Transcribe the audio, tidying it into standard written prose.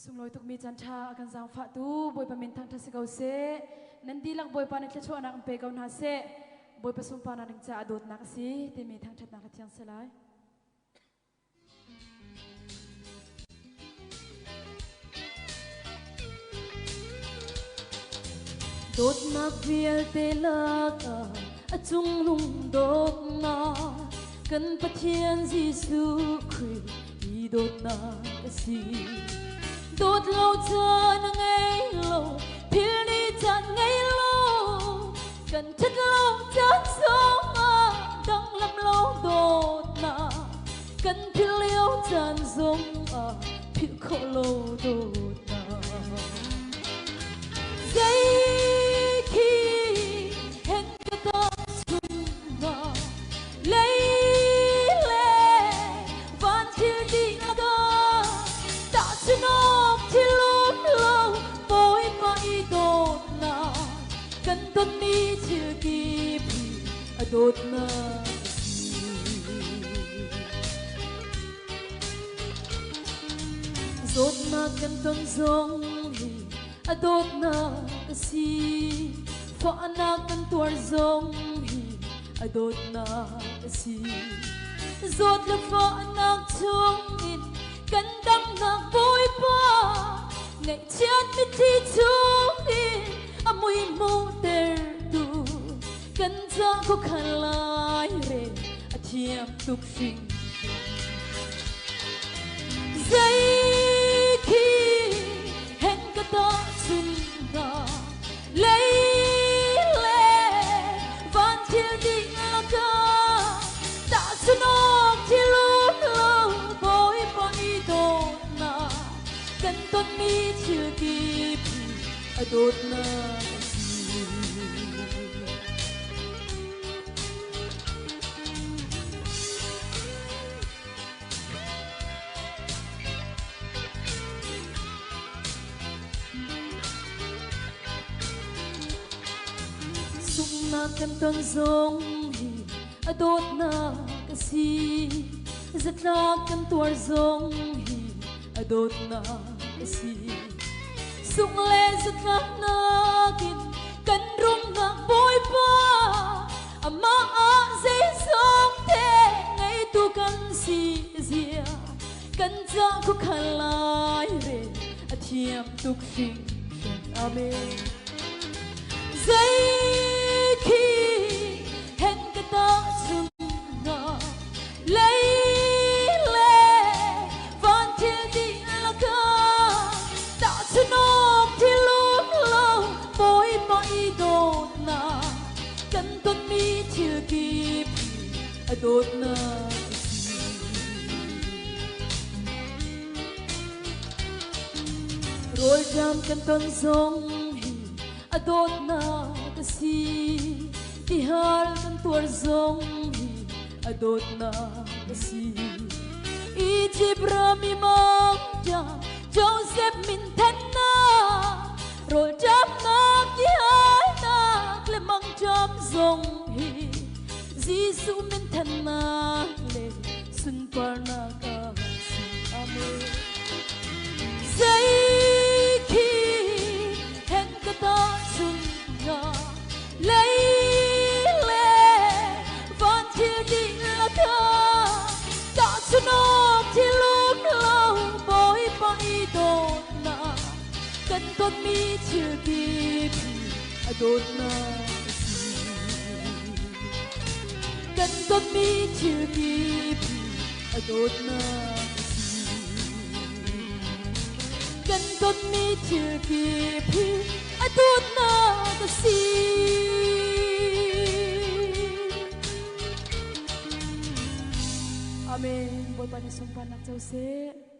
sung loi tuk mi chan tha akan zang fa tu boy pa min thang tha se gau se nan di lak boy pa na tla chho na ang pe gau na se boy pa sum pa na ring cha adot na ka si te mi thang that na ka chiang se lai đốt na vial te laka achung lung dok na kan pathian Giêsu Christ i đốt na kasi đốt lâu chân ngay lâu phiêu đi chân ngay lâu cần chất lâu chân sống đang lắm lâu đốt na cần phiêu liêu chân giống phiêu khổ lâu đốt na giây khi hẹn cả ta chung na lấy lệ van chiều đi na ga đã cho nó thì luôn lâu bối mãi đốt na cần tuân mi chưa kịp đốt na đốt na cần tuân giống đốt na si phá na cần tuar giống đốt na si đốt là phá na chung in cần đâm na vui pa ngày chết mi thi chung in mùi mù ter tu cần ra có khăn lai re thiam tục phình giây khi hẹn cả ta chung na lấy lệ van chiều đi là ca đã cho nó thì luôn lâu bối bối đốt na cần tuân mi chưa kịp đốt na na cần tuân giống đốt na kasi rất na cần tuar giống đốt na kasi sung le rất na kin cần rung na bôi pa ama a dây sống thế ngày tu cần si zia cần ra có khăn lai re thiam tuk phình amen giây khi hẹn cả ta chung na lấy lệ van thiên đi là ca đã cho nó thì luôn lâu bối mãi đốt na cần tuân mi chưa kịp đốt na rồi đam cần tuân giống đốt na kasi di hal kan tuar giống đốt na kasi Ibrahim mang cha Joseph min thân na rồi chăm nam di hai na le mang chăm giống Giêsu min thân na le sun par na kasi amen giây khi hẹn cả ta chung na lấy lệ van chiều đi là ca đã cho nó thì luôn lâu bối bối đốt na cần tuân mi chưa kịp đốt na cần tuân mi chưa kịp đốt na cần tuân mi chưa kịp đốt na kasi amen boy pa ni sumpan nak chau se